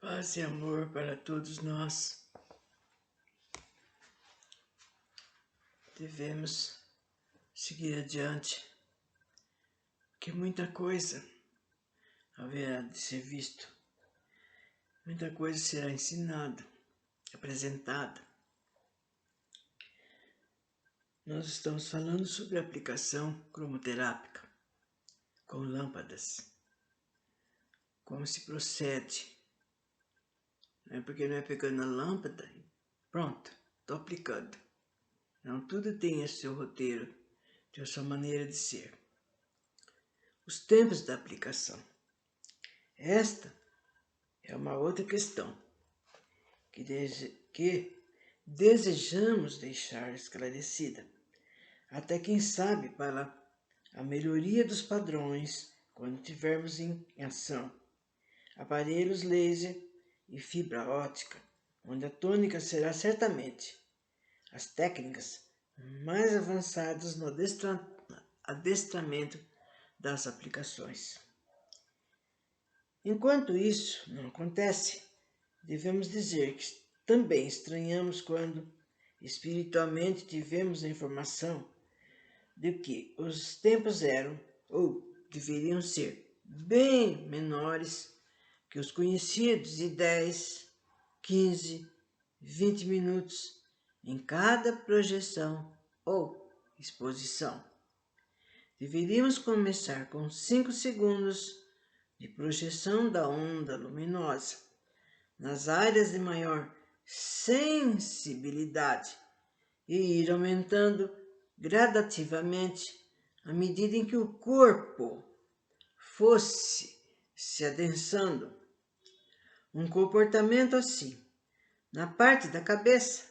Paz e amor para todos nós. Devemos seguir adiante, porque muita coisa haverá de ser visto, muita coisa será ensinada, apresentada. Nós estamos falando sobre a aplicação cromoterápica com lâmpadas, como se procede. Não é porque não é pegando a lâmpada, pronto, estou aplicando. Não, tudo tem o seu roteiro, tem a sua maneira de ser. Os tempos da aplicação. Esta é uma outra questão que desejamos deixar esclarecida, até quem sabe para a melhoria dos padrões quando tivermos em ação aparelhos laser e fibra óptica, onde a tônica será certamente as técnicas mais avançadas no adestramento das aplicações. Enquanto isso não acontece, devemos dizer que também estranhamos quando espiritualmente tivemos a informação de que os tempos eram, ou deveriam ser, bem menores que os conhecidos de 10, 15, 20 minutos em cada projeção ou exposição. Deveríamos começar com 5 segundos de projeção da onda luminosa nas áreas de maior sensibilidade e ir aumentando gradativamente à medida em que o corpo fosse se adensando. Um comportamento assim, na parte da cabeça,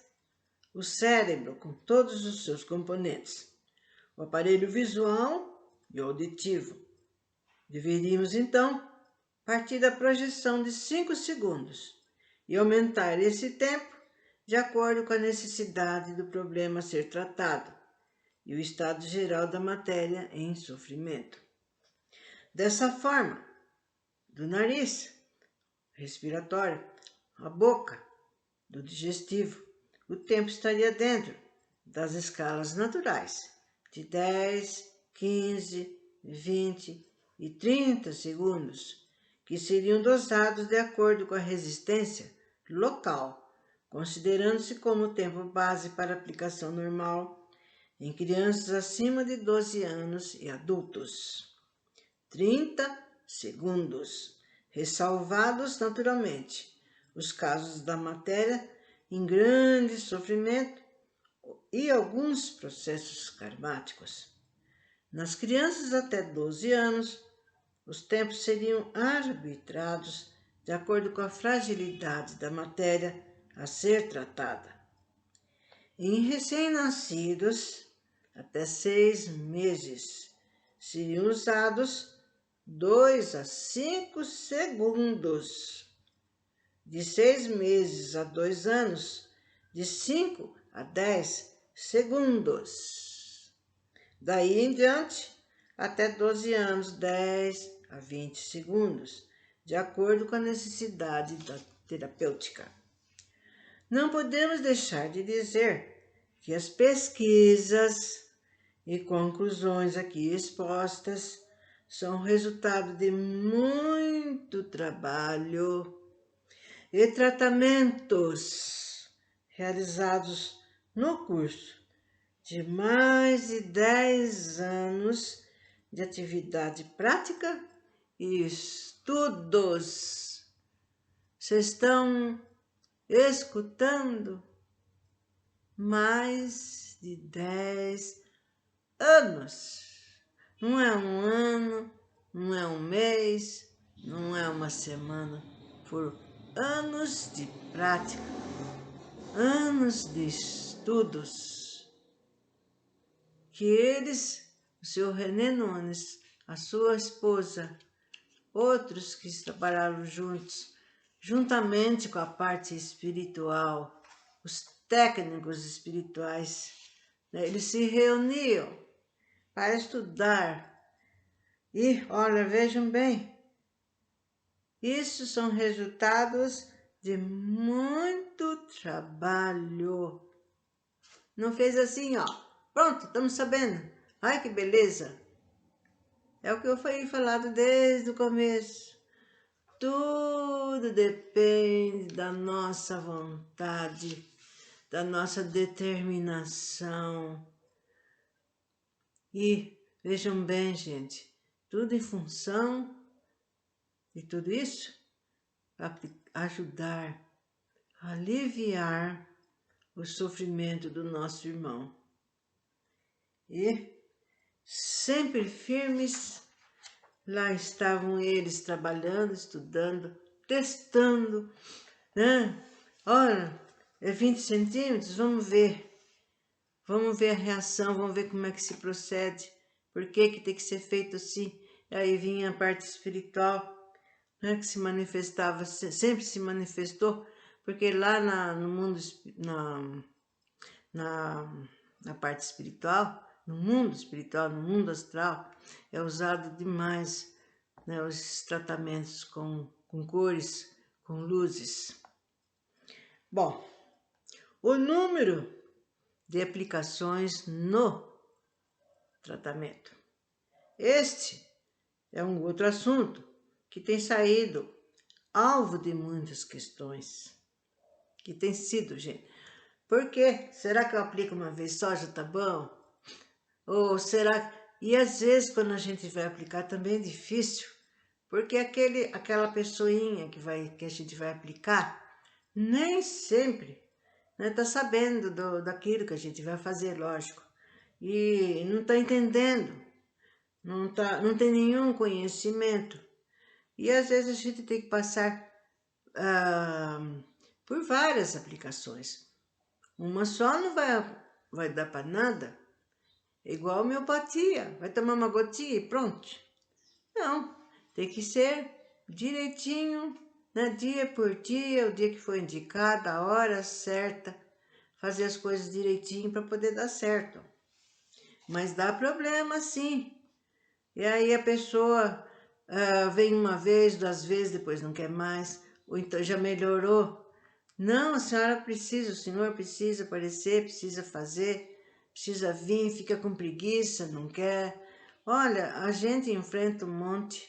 o cérebro com todos os seus componentes, o aparelho visual e auditivo. Deveríamos, então, partir da projeção de 5 segundos e aumentar esse tempo de acordo com a necessidade do problema a ser tratado e o estado geral da matéria em sofrimento. Dessa forma, do nariz, respiratório, a boca, do digestivo, o tempo estaria dentro das escalas naturais de 10, 15, 20 e 30 segundos, que seriam dosados de acordo com a resistência local, considerando-se como o tempo base para aplicação normal em crianças acima de 12 anos e adultos. 30 segundos, ressalvados naturalmente os casos da matéria em grande sofrimento e alguns processos karmáticos. Nas crianças até 12 anos, os tempos seriam arbitrados de acordo com a fragilidade da matéria a ser tratada. Em recém-nascidos, até 6 meses, seriam usados 2 a 5 segundos. De 6 meses a 2 anos, de 5 a 10 segundos. Daí em diante, até 12 anos, 10 a 20 segundos, de acordo com a necessidade da terapêutica. Não podemos deixar de dizer que as pesquisas e conclusões aqui expostas são resultado de muito trabalho e tratamentos realizados no curso de mais de 10 anos de atividade prática e estudos. Vocês estão escutando? Mais de 10 anos. Não é um ano, não é um mês, não é uma semana. Foram anos de prática, anos de estudos, que eles, o senhor René Nunes, a sua esposa, outros que trabalharam juntos, juntamente com a parte espiritual, os técnicos espirituais, né, eles se reuniam para estudar. E, olha, vejam bem, Isso são resultados de muito trabalho. Não fez assim, ó. Pronto, estamos sabendo. Ai, que beleza. É o que eu fui falado desde o começo. Tudo depende da nossa vontade, da nossa determinação. E vejam bem, gente, tudo em função de tudo isso para ajudar a aliviar o sofrimento do nosso irmão. E sempre firmes, lá estavam eles trabalhando, estudando, testando, né? Olha, é 20 centímetros, vamos ver a reação, vamos ver como é que se procede, por que tem que ser feito assim. E aí vinha a parte espiritual, né, que se manifestava, sempre se manifestou, porque lá no mundo, na parte espiritual, no mundo astral, é usado demais, né, os tratamentos com cores, com luzes. Bom, o número de aplicações no tratamento. Este é um outro assunto que tem saído alvo de muitas questões. Que tem sido, gente. Por quê? Será que eu aplico uma vez só, já tá bom? Ou será... E às vezes, quando a gente vai aplicar, também é difícil. Porque aquela pessoinha que a gente vai aplicar, nem sempre tá sabendo daquilo que a gente vai fazer, lógico. E não está entendendo. Não tem nenhum conhecimento. E às vezes a gente tem que passar por várias aplicações. Uma só não vai dar para nada. É igual a homeopatia. Vai tomar uma gotinha e pronto. Não, tem que ser direitinho, né? Dia por dia, o dia que foi indicado, a hora certa. Fazer as coisas direitinho para poder dar certo. Mas dá problema, sim. E aí a pessoa vem uma vez, 2 vezes, depois não quer mais, ou então já melhorou. Não, a senhora precisa, o senhor precisa aparecer, precisa fazer, precisa vir, fica com preguiça, não quer. Olha, a gente enfrenta um monte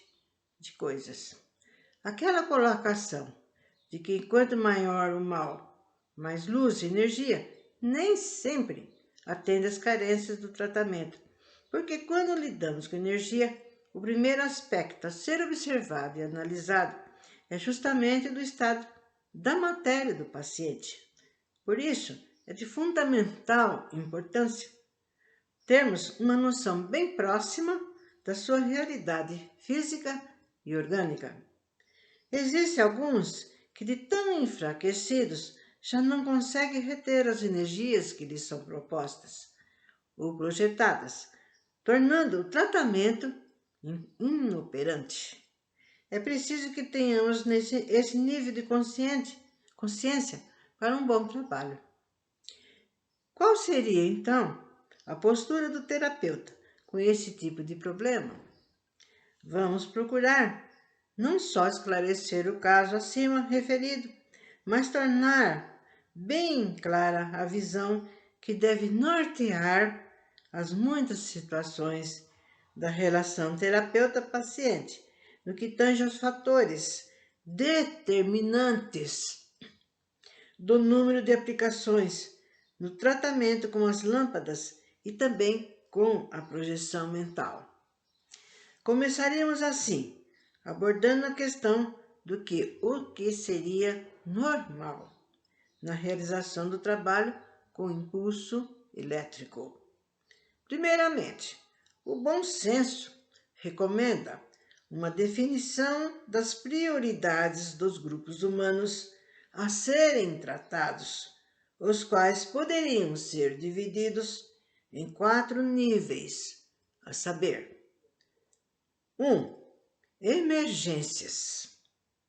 de coisas. Aquela colocação de que quanto maior o mal, mais luz e energia, nem sempre atende às carências do tratamento. Porque quando lidamos com energia, o primeiro aspecto a ser observado e analisado é justamente do estado da matéria do paciente. Por isso, é de fundamental importância termos uma noção bem próxima da sua realidade física e orgânica. Existem alguns que, de tão enfraquecidos, já não conseguem reter as energias que lhes são propostas ou projetadas, tornando o tratamento inoperante. É preciso que tenhamos esse nível de consciência para um bom trabalho. Qual seria, então, a postura do terapeuta com esse tipo de problema? Vamos procurar não só esclarecer o caso acima referido, mas tornar bem clara a visão que deve nortear as muitas situações da relação terapeuta-paciente, no que tange aos fatores determinantes do número de aplicações no tratamento com as lâmpadas e também com a projeção mental. Começaríamos assim, abordando a questão do que o que seria normal na realização do trabalho com impulso elétrico. Primeiramente, o bom senso recomenda uma definição das prioridades dos grupos humanos a serem tratados, os quais poderiam ser divididos em 4 níveis, a saber: 1. Emergências.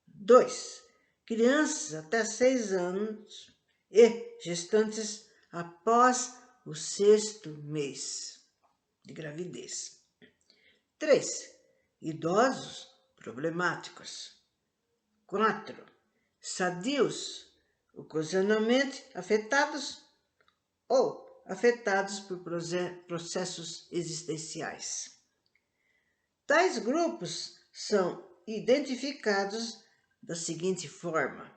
2. Crianças até 6 anos e gestantes após o 6º mês de gravidez. 3. Idosos problemáticos. 4. Sadios, ocasionalmente afetados ou afetados por processos existenciais. Tais grupos são identificados da seguinte forma.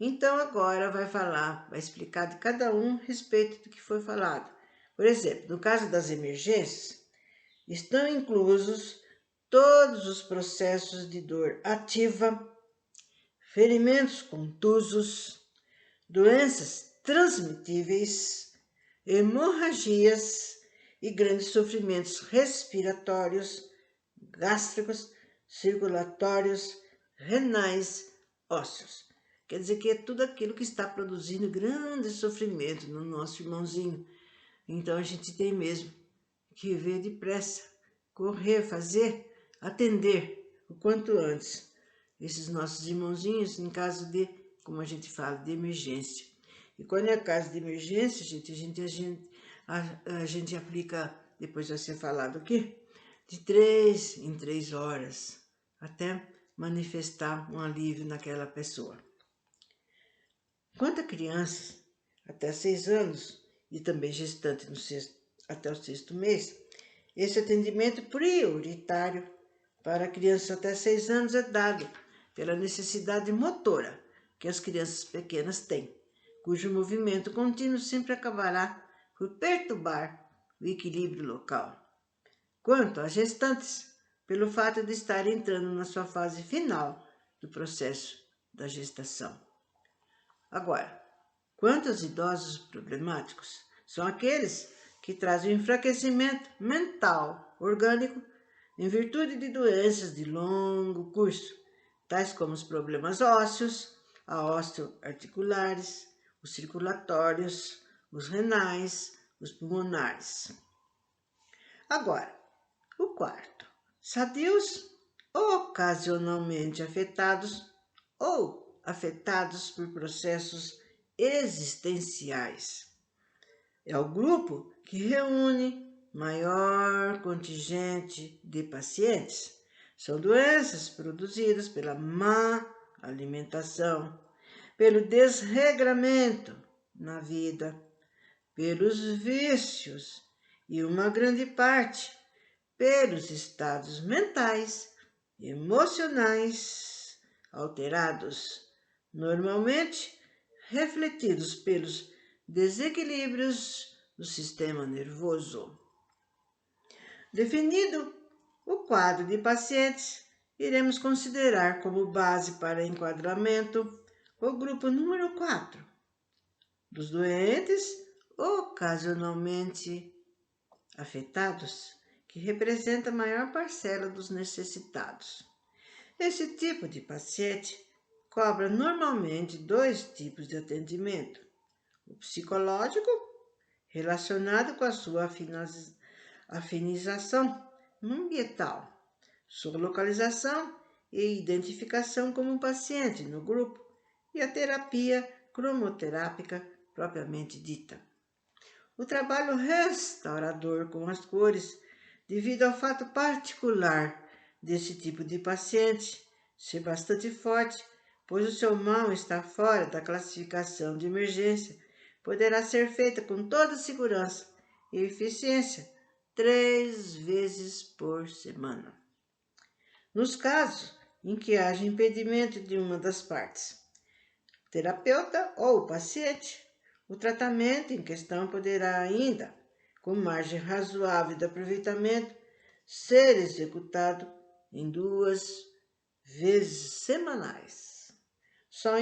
Então agora vai explicar de cada um a respeito do que foi falado. Por exemplo, no caso das emergências, estão inclusos todos os processos de dor ativa, ferimentos contusos, doenças transmitíveis, hemorragias e grandes sofrimentos respiratórios, gástricos, circulatórios, renais, ósseos. Quer dizer que é tudo aquilo que está produzindo grande sofrimento no nosso irmãozinho. Então a gente tem mesmo que ver depressa, correr, fazer, atender o quanto antes esses nossos irmãozinhos em caso de, como a gente fala, de emergência. E quando é caso de emergência, a gente aplica, depois vai ser falado aqui, de 3 em 3 horas, até manifestar um alívio naquela pessoa. Quanto a crianças até 6 anos e também gestantes até o 6º mês, esse atendimento prioritário para crianças até 6 anos é dado pela necessidade motora que as crianças pequenas têm, cujo movimento contínuo sempre acabará por perturbar o equilíbrio local. Quanto às gestantes, pelo fato de estar entrando na sua fase final do processo da gestação. Agora, quanto aos idosos problemáticos, são aqueles que trazem enfraquecimento mental orgânico em virtude de doenças de longo curso, tais como os problemas ósseos, a osteoarticulares, os circulatórios, os renais, os pulmonares. Agora, o quarto, sadios ocasionalmente afetados ou afetados por processos existenciais. É o grupo que reúne maior contingente de pacientes. São doenças produzidas pela má alimentação, pelo desregramento na vida, pelos vícios e uma grande parte pelos estados mentais e emocionais alterados, normalmente refletidos pelos desequilíbrios do sistema nervoso. Definido o quadro de pacientes, iremos considerar como base para enquadramento o grupo número 4, dos doentes ocasionalmente afetados, que representa a maior parcela dos necessitados. Esse tipo de paciente cobra normalmente 2 tipos de atendimento: o psicológico, relacionado com a sua afinização ambiental, sua localização e identificação como paciente no grupo, e a terapia cromoterápica propriamente dita. O trabalho restaurador com as cores, devido ao fato particular desse tipo de paciente ser bastante forte, pois o seu mal está fora da classificação de emergência, poderá ser feita com toda segurança e eficiência 3 vezes por semana. Nos casos em que haja impedimento de uma das partes, o terapeuta ou o paciente, o tratamento em questão poderá ainda, com margem razoável de aproveitamento, ser executado em 2 vezes semanais. Só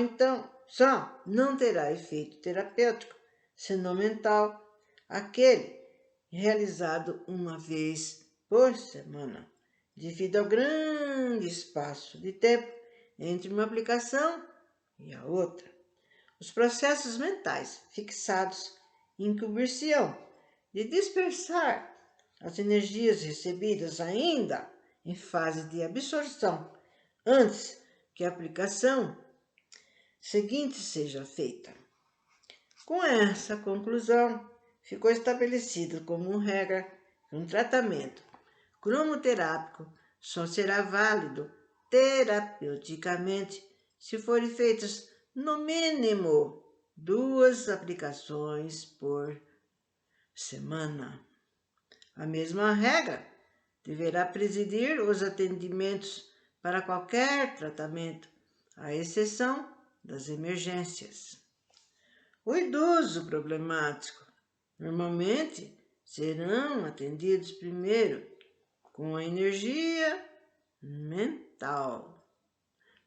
não terá efeito terapêutico, senão mental, aquele realizado 1 vez por semana, devido ao grande espaço de tempo entre uma aplicação e a outra. Os processos mentais fixados incumbir-se-ão de dispersar as energias recebidas ainda em fase de absorção, antes que a aplicação seguinte seja feita. Com essa conclusão, ficou estabelecido como regra que um tratamento cromoterápico só será válido terapeuticamente se forem feitas no mínimo 2 aplicações por semana. A mesma regra deverá presidir os atendimentos para qualquer tratamento, à exceção das emergências. O idoso problemático normalmente serão atendidos primeiro com a energia mental.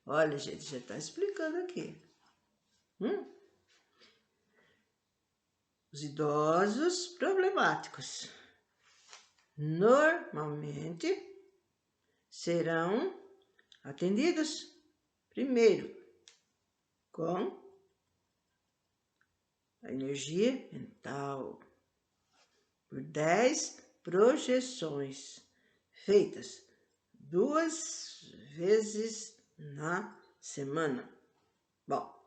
Olha, gente, já está explicando aqui. Os idosos problemáticos normalmente serão atendidos primeiro com a energia mental por 10 projeções feitas 2 vezes na semana. Bom,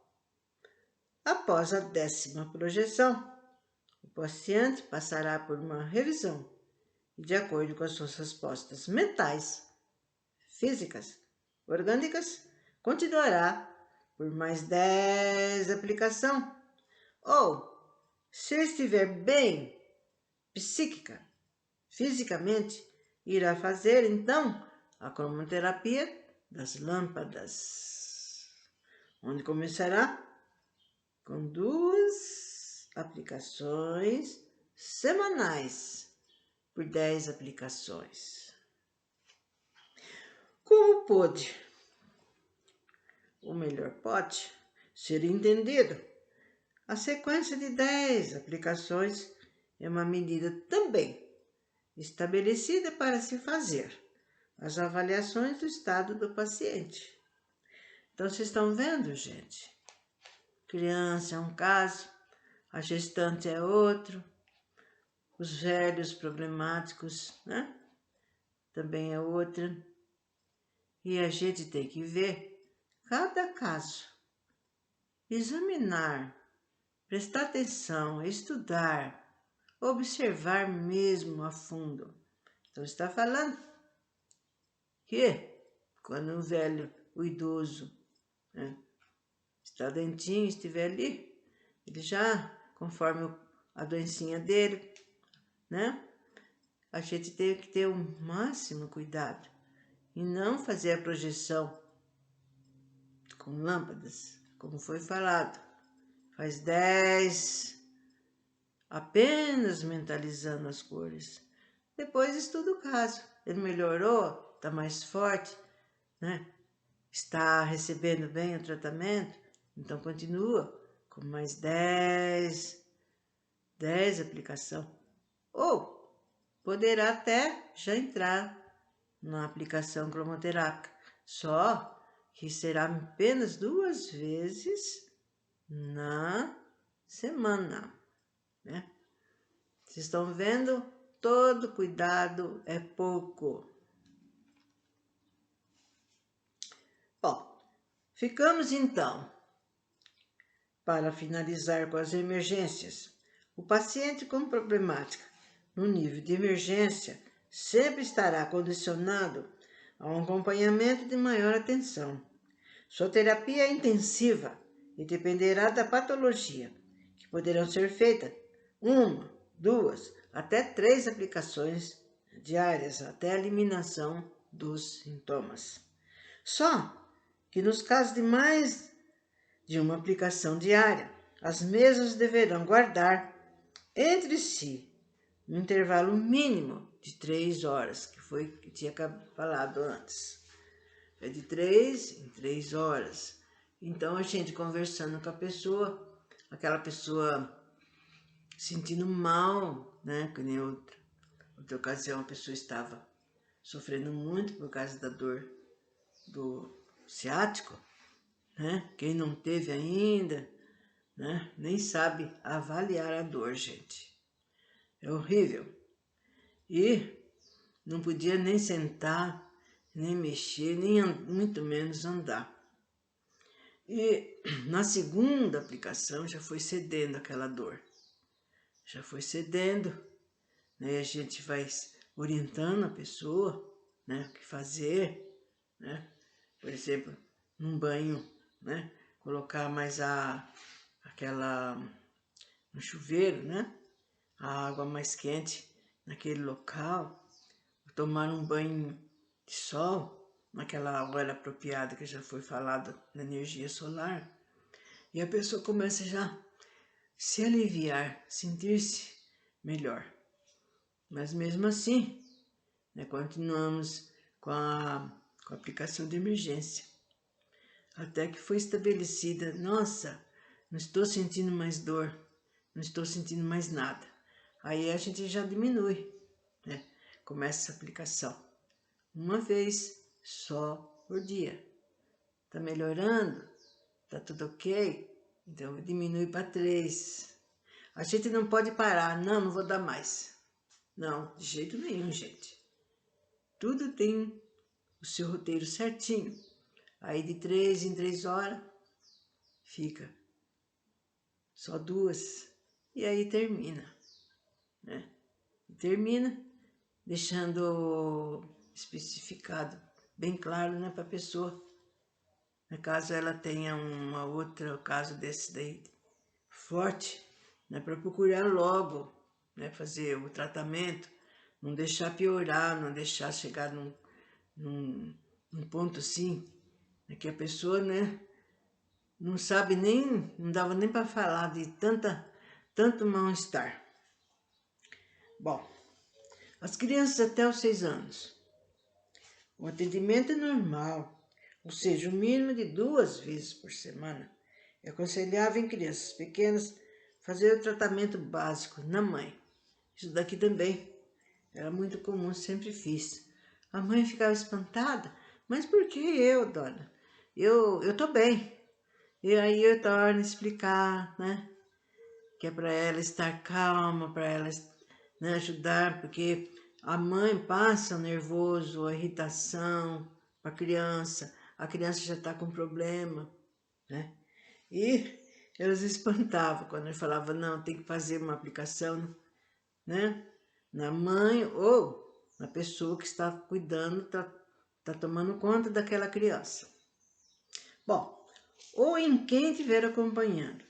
após a 10ª projeção, o paciente passará por uma revisão e, de acordo com as suas respostas mentais, físicas, orgânicas, continuará por mais 10 aplicações. Ou, se estiver bem psíquica, fisicamente, irá fazer então a cromoterapia das lâmpadas, onde começará com 2 aplicações semanais por 10 aplicações. Como pode, ou melhor, pode ser entendido, a sequência de 10 aplicações é uma medida também estabelecida para se fazer as avaliações do estado do paciente. Então, vocês estão vendo, gente? Criança é um caso, a gestante é outro, os velhos problemáticos, né? Também é outra. E a gente tem que ver cada caso, examinar, prestar atenção, estudar, observar mesmo a fundo. Então, está falando que quando o velho, o idoso, né, está dentinho, estiver ali, ele já, conforme a doencinha dele, né, a gente tem que ter o máximo cuidado e não fazer a projeção com lâmpadas, como foi falado. Faz 10, apenas mentalizando as cores. Depois estuda o caso. Ele melhorou, está mais forte, né? Está recebendo bem o tratamento, então continua com mais 10 aplicações. Ou poderá até já entrar na aplicação cromoterápica, só que será apenas 2 vezes na semana, né? Vocês estão vendo? Todo cuidado é pouco. Bom, ficamos então, para finalizar com as emergências. O paciente com problemática no nível de emergência sempre estará condicionado a um acompanhamento de maior atenção. Sua terapia é intensiva e dependerá da patologia, que poderão ser feitas 1, 2, até 3 aplicações diárias até a eliminação dos sintomas. Só que nos casos de mais de uma aplicação diária, as mesas deverão guardar entre si um intervalo mínimo de 3 horas, que foi que tinha falado antes. É de 3 em 3 horas. Então, a gente conversando com a pessoa, aquela pessoa sentindo mal, né? Que nem outra ocasião a pessoa estava sofrendo muito por causa da dor do ciático, né? Quem não teve ainda, né? Nem sabe avaliar a dor, gente. É horrível. E não podia nem sentar, nem mexer, nem muito menos andar. E na segunda aplicação já foi cedendo aquela dor. Já foi cedendo, né? A gente vai orientando a pessoa, né? O que fazer, né? Por exemplo, num banho né? Colocar mais no chuveiro, né? A água mais quente naquele local, tomar um banho de sol, naquela hora apropriada que já foi falado na energia solar, e a pessoa começa já a se aliviar, sentir-se melhor. Mas mesmo assim, né, continuamos com a aplicação de emergência. Até que foi estabelecida, nossa, não estou sentindo mais dor, não estou sentindo mais nada. Aí a gente já diminui, né? Começa essa aplicação. Uma vez só por dia. Tá melhorando? Tá tudo ok? Então diminui para 3. A gente não pode parar. Não vou dar mais. Não, de jeito nenhum, gente. Tudo tem o seu roteiro certinho. Aí de 3 em 3 horas fica só 2. E aí termina, né? Termina deixando especificado bem claro, né, para a pessoa. Caso ela tenha uma outra caso desse daí forte, né, para procurar logo, né, fazer o tratamento, não deixar piorar, não deixar chegar num ponto assim, né, que a pessoa, né, não sabe nem, não dava nem para falar de tanto mal-estar. Bom, as crianças até os 6 anos, o atendimento é normal, ou seja, o mínimo de 2 vezes por semana. É aconselhável em crianças pequenas fazer o tratamento básico na mãe. Isso daqui também era muito comum, sempre fiz. A mãe ficava espantada, mas por que eu, dona? Eu tô bem. E aí eu torno a explicar, né? Que é para ela estar calma, para ela, né, ajudar, porque a mãe passa o nervoso, a irritação para a criança já está com problema, né? E elas espantavam quando eu falava, não, tem que fazer uma aplicação, né, na mãe ou na pessoa que está cuidando, está tomando conta daquela criança. Bom, ou em quem estiver acompanhando.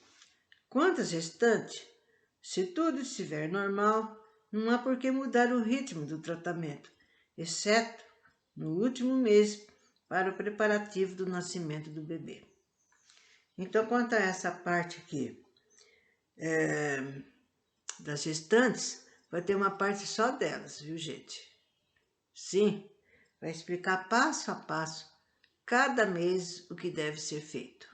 Quanto às gestantes, se tudo estiver normal, não há por que mudar o ritmo do tratamento, exceto no último mês para o preparativo do nascimento do bebê. Então, quanto a essa parte aqui das gestantes, vai ter uma parte só delas, viu, gente? Sim, vai explicar passo a passo, cada mês, o que deve ser feito.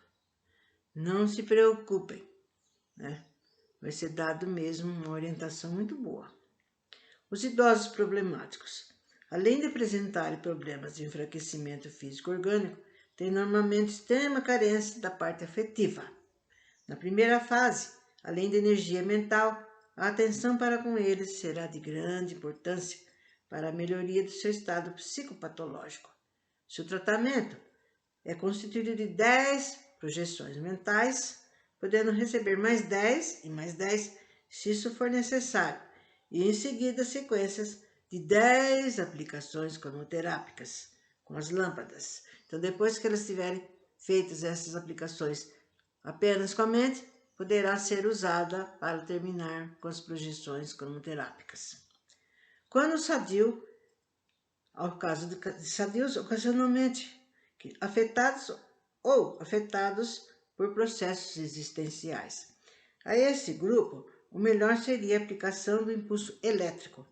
Não se preocupem, né? Vai ser dado mesmo uma orientação muito boa. Os idosos problemáticos, além de apresentarem problemas de enfraquecimento físico orgânico, têm normalmente extrema carência da parte afetiva. Na primeira fase, além da energia mental, a atenção para com eles será de grande importância para a melhoria do seu estado psicopatológico. Seu tratamento é constituído de 10 projeções mentais, podendo receber mais 10 e mais 10 se isso for necessário, e em seguida sequências de 10 aplicações cromoterápicas com as lâmpadas. Então, depois que elas tiverem feitas essas aplicações apenas com a mente, poderá ser usada para terminar com as projeções cromoterápicas. Quando sadio, ao caso de sadios ocasionalmente afetados por processos existenciais. A esse grupo, o melhor seria a aplicação do impulso elétrico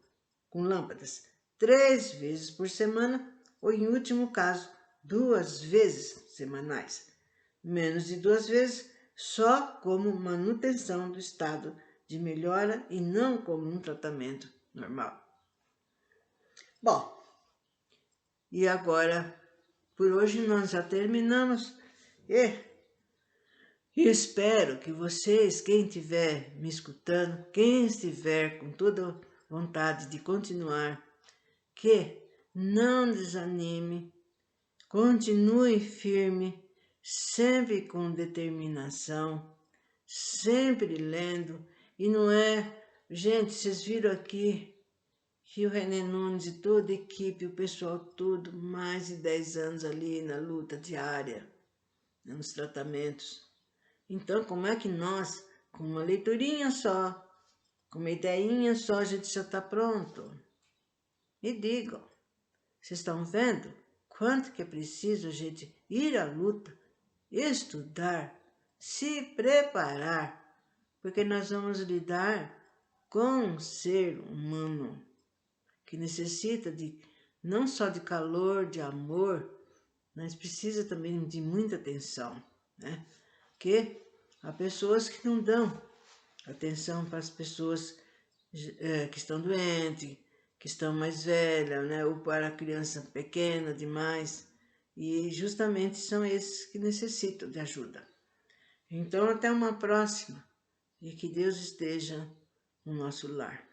com lâmpadas 3 vezes por semana ou, em último caso, 2 vezes semanais. Menos de 2 vezes só como manutenção do estado de melhora e não como um tratamento normal. Bom, e agora, por hoje nós já terminamos e espero que vocês, quem estiver me escutando, quem estiver com toda vontade de continuar, que não desanime, continue firme, sempre com determinação, sempre lendo. E não é, gente, vocês viram aqui que o René Nunes e toda a equipe, o pessoal todo, mais de 10 anos ali na luta diária, né, nos tratamentos. Então, como é que nós, com uma leiturinha só, com uma ideinha só, a gente já está pronto? Me digam, vocês estão vendo quanto que é preciso a gente ir à luta, estudar, se preparar, porque nós vamos lidar com um ser humano que necessita de não só de calor, de amor, mas precisa também de muita atenção, né? Porque há pessoas que não dão atenção para as pessoas que estão doentes, que estão mais velhas, né? Ou para a criança pequena demais, e justamente são esses que necessitam de ajuda. Então, até uma próxima, e que Deus esteja no nosso lar.